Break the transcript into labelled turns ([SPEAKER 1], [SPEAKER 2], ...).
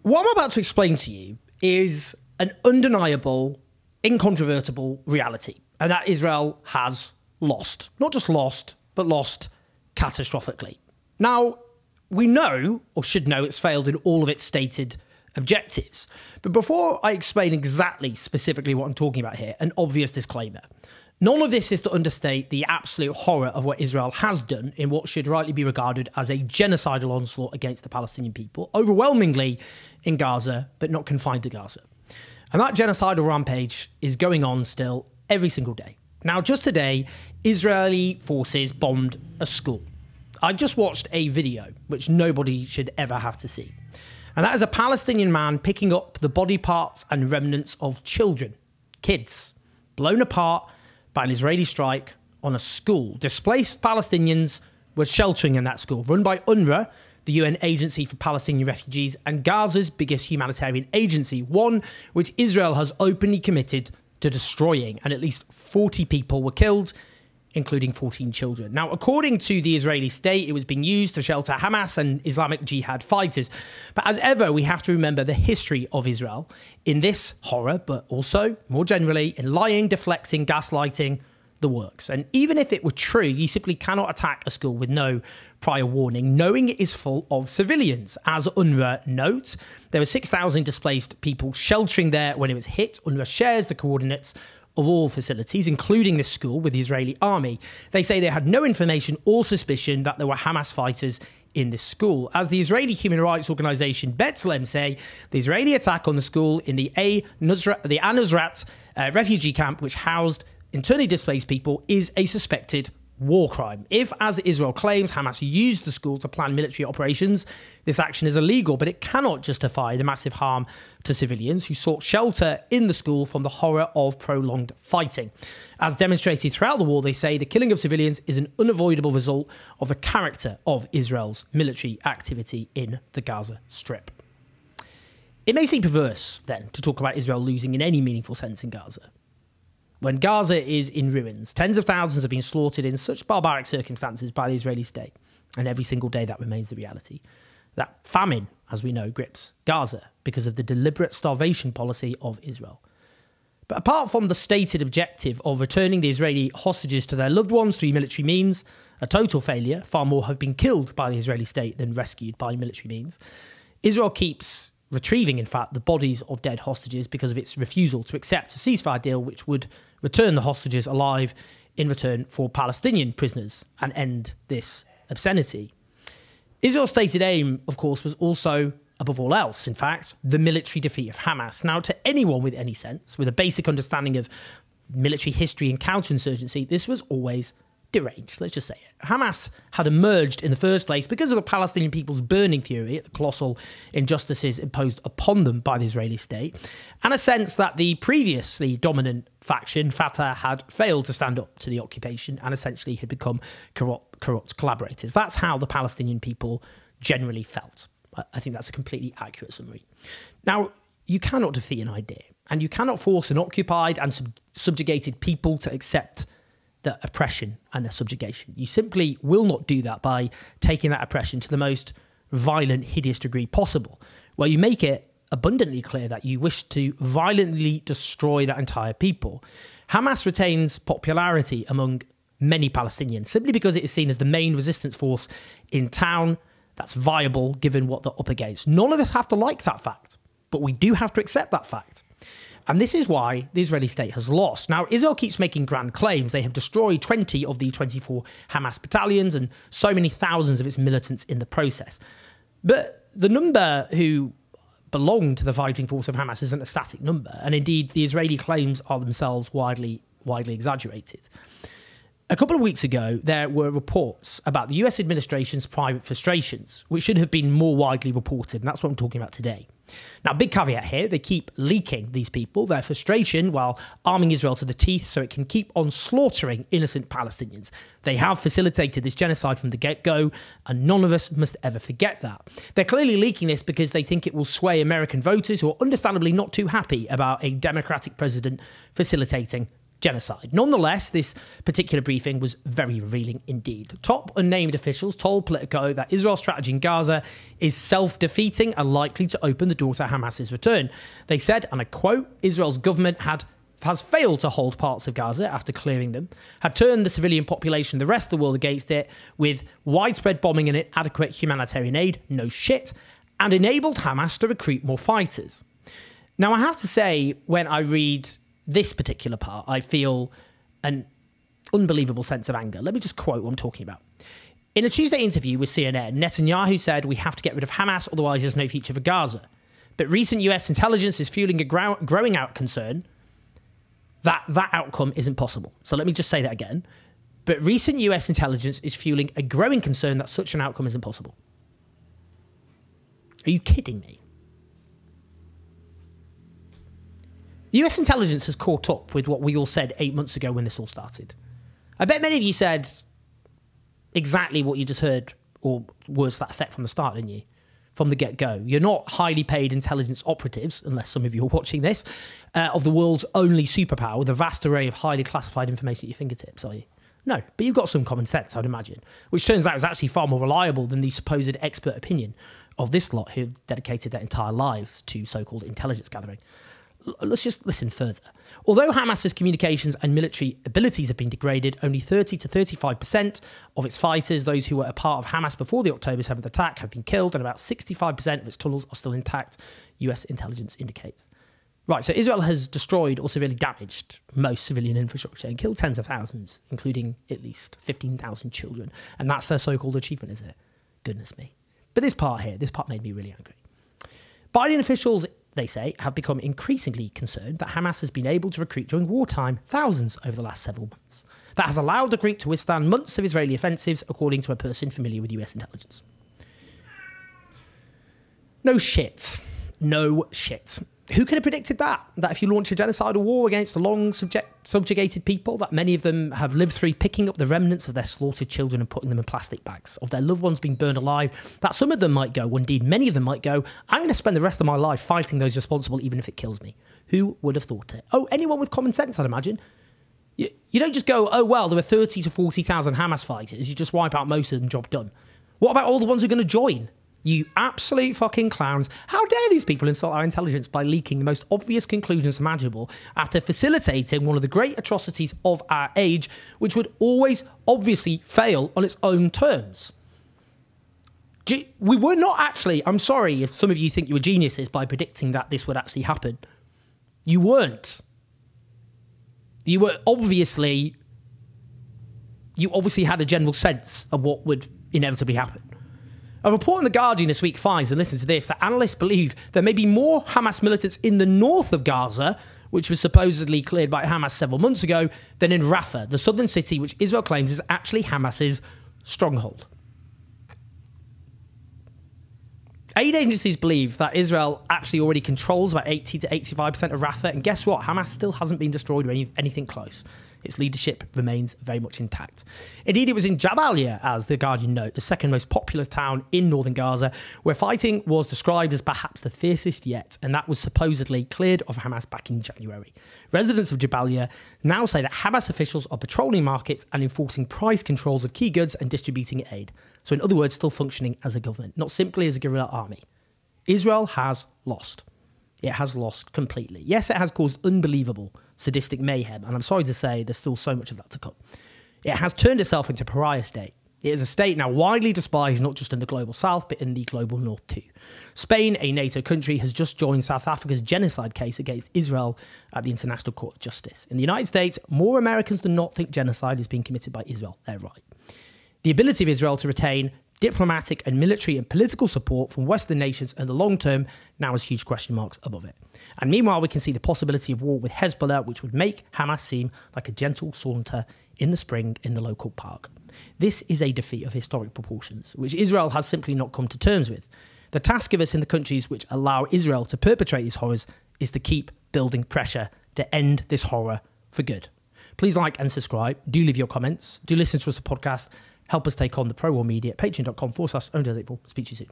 [SPEAKER 1] What I'm about to explain to you is an undeniable, incontrovertible reality, and that Israel has lost. Not just lost, but lost catastrophically. Now, we know, or should know, it's failed in all of its stated objectives. But before I explain exactly, specifically what I'm talking about here, an obvious disclaimer. None of this is to understate the absolute horror of what Israel has done in what should rightly be regarded as a genocidal onslaught against the Palestinian people, overwhelmingly in Gaza, but not confined to Gaza. And that genocidal rampage is going on still every single day. Now, just today, Israeli forces bombed a school. I've just watched a video, which nobody should ever have to see. And that is a Palestinian man picking up the body parts and remnants of children, kids, blown apart by an Israeli strike on a school. Displaced Palestinians were sheltering in that school, run by UNRWA, the UN Agency for Palestinian Refugees, and Gaza's biggest humanitarian agency, one which Israel has openly committed to destroying, and at least 40 people were killed, including 14 children. Now, according to the Israeli state, it was being used to shelter Hamas and Islamic Jihad fighters. But as ever, we have to remember the history of Israel in this horror, but also, more generally, in lying, deflecting, gaslighting, the works. And even if it were true, you simply cannot attack a school with no prior warning, knowing it is full of civilians. As UNRWA notes, there were 6,000 displaced people sheltering there when it was hit. UNRWA shares the coordinates of all facilities, including this school, with the Israeli army. They say they had no information or suspicion that there were Hamas fighters in this school. As the Israeli human rights organisation B'Tselem say, the Israeli attack on the school in the Al-Nusrat refugee camp, which housed internally displaced people, is a suspected war crime. If, as Israel claims, Hamas used the school to plan military operations, this action is illegal, but it cannot justify the massive harm to civilians who sought shelter in the school from the horror of prolonged fighting. As demonstrated throughout the war, they say the killing of civilians is an unavoidable result of the character of Israel's military activity in the Gaza Strip. It may seem perverse, then, to talk about Israel losing in any meaningful sense in Gaza. When Gaza is in ruins, tens of thousands have been slaughtered in such barbaric circumstances by the Israeli state, and every single day that remains the reality. That famine, as we know, grips Gaza because of the deliberate starvation policy of Israel. But apart from the stated objective of returning the Israeli hostages to their loved ones through military means, a total failure, far more have been killed by the Israeli state than rescued by military means, Israel keeps retrieving, in fact, the bodies of dead hostages because of its refusal to accept a ceasefire deal which would return the hostages alive in return for Palestinian prisoners and end this obscenity. Israel's stated aim, of course, was also, above all else, in fact, the military defeat of Hamas. Now, to anyone with any sense, with a basic understanding of military history and counterinsurgency, this was always deranged, let's just say it. Hamas had emerged in the first place because of the Palestinian people's burning fury at the colossal injustices imposed upon them by the Israeli state, and a sense that the previously dominant faction, Fatah, had failed to stand up to the occupation and essentially had become corrupt collaborators. That's how the Palestinian people generally felt. I think that's a completely accurate summary. Now, you cannot defeat an idea, and you cannot force an occupied and subjugated people to accept the oppression and the subjugation. You simply will not do that by taking that oppression to the most violent, hideous degree possible, where you make it abundantly clear that you wish to violently destroy that entire people. Hamas retains popularity among many Palestinians simply because it is seen as the main resistance force in town that's viable given what they're up against. None of us have to like that fact, but we do have to accept that fact. And this is why the Israeli state has lost. Now, Israel keeps making grand claims. They have destroyed 20 of the 24 Hamas battalions and so many thousands of its militants in the process. But the number who belong to the fighting force of Hamas isn't a static number. And indeed, the Israeli claims are themselves widely exaggerated. A couple of weeks ago, there were reports about the US administration's private frustrations, which should have been more widely reported. And that's what I'm talking about today. Now, big caveat here, they keep leaking, these people, their frustration while arming Israel to the teeth so it can keep on slaughtering innocent Palestinians. They have facilitated this genocide from the get-go, and none of us must ever forget that. They're clearly leaking this because they think it will sway American voters who are understandably not too happy about a Democratic president facilitating genocide. Nonetheless, this particular briefing was very revealing indeed. Top unnamed officials told Politico that Israel's strategy in Gaza is self-defeating and likely to open the door to Hamas's return. They said, and I quote, Israel's government has failed to hold parts of Gaza after clearing them, had turned the civilian population, the rest of the world against it with widespread bombing and inadequate humanitarian aid, no shit, and enabled Hamas to recruit more fighters. Now, I have to say, when I read this particular part, I feel an unbelievable sense of anger. Let me just quote what I'm talking about. In a Tuesday interview with CNN, Netanyahu said, "We have to get rid of Hamas, otherwise there's no future for Gaza." But recent US intelligence is fueling a growing out concern that that outcome isn't possible. So let me just say that again. But recent US intelligence is fueling a growing concern that such an outcome isn't possible. Are you kidding me? US intelligence has caught up with what we all said 8 months ago when this all started. I bet many of you said exactly what you just heard, or words to that effect from the start, didn't you? From the get-go. You're not highly paid intelligence operatives, unless some of you are watching this, of the world's only superpower with a vast array of highly classified information at your fingertips, are you? No, but you've got some common sense, I'd imagine, which turns out is actually far more reliable than the supposed expert opinion of this lot who've dedicated their entire lives to so-called intelligence gathering. Let's just listen further. Although Hamas's communications and military abilities have been degraded, only 30 to 35% of its fighters, those who were a part of Hamas before the October 7th attack, have been killed, and about 65% of its tunnels are still intact, US intelligence indicates. Right, so Israel has destroyed or severely damaged most civilian infrastructure and killed tens of thousands, including at least 15,000 children. And that's their so-called achievement, is it? Goodness me. But this part made me really angry. Biden officials, they say, have become increasingly concerned that Hamas has been able to recruit during wartime thousands over the last several months. That has allowed the group to withstand months of Israeli offensives, according to a person familiar with US intelligence. No shit. No shit. Who could have predicted that? That if you launch a genocidal war against a long subjugated people, that many of them have lived through picking up the remnants of their slaughtered children and putting them in plastic bags, of their loved ones being burned alive, that some of them might go, indeed many of them might go, I'm going to spend the rest of my life fighting those responsible even if it kills me. Who would have thought it? Oh, anyone with common sense, I'd imagine. You don't just go, oh, well, there were 30 to 40,000 Hamas fighters. You just wipe out most of them, job done. What about all the ones who are going to join? You absolute fucking clowns. How dare these people insult our intelligence by leaking the most obvious conclusions imaginable after facilitating one of the great atrocities of our age, which would always obviously fail on its own terms? We were not actually, I'm sorry if some of you think you were geniuses by predicting that this would actually happen. You weren't. You obviously had a general sense of what would inevitably happen. A report in The Guardian this week finds, and listen to this, that analysts believe there may be more Hamas militants in the north of Gaza, which was supposedly cleared by Hamas several months ago, than in Rafah, the southern city which Israel claims is actually Hamas's stronghold. Aid agencies believe that Israel actually already controls about 80 to 85% of Rafah, and guess what? Hamas still hasn't been destroyed or anything close. Its leadership remains very much intact. Indeed, it was in Jabalia, as The Guardian note, the second most populous town in northern Gaza, where fighting was described as perhaps the fiercest yet, and that was supposedly cleared of Hamas back in January. Residents of Jabalia now say that Hamas officials are patrolling markets and enforcing price controls of key goods and distributing aid. So in other words, still functioning as a government, not simply as a guerrilla army. Israel has lost. It has lost completely. Yes, it has caused unbelievable sadistic mayhem, and I'm sorry to say there's still so much of that to come. It has turned itself into a pariah state. It is a state now widely despised not just in the global south, but in the global north too. Spain, a NATO country, has just joined South Africa's genocide case against Israel at the International Court of Justice. In the United States, more Americans than not think genocide is being committed by Israel. They're right. The ability of Israel to retain diplomatic and military and political support from Western nations in the long term now has huge question marks above it. And meanwhile, we can see the possibility of war with Hezbollah, which would make Hamas seem like a gentle saunter in the spring in the local park. This is a defeat of historic proportions, which Israel has simply not come to terms with. The task of us in the countries which allow Israel to perpetrate these horrors is to keep building pressure to end this horror for good. Please like and subscribe. Do leave your comments. Do listen to us, the podcast. Help us take on the pro-war media at patreon.com/owndazetful. Speak to you soon.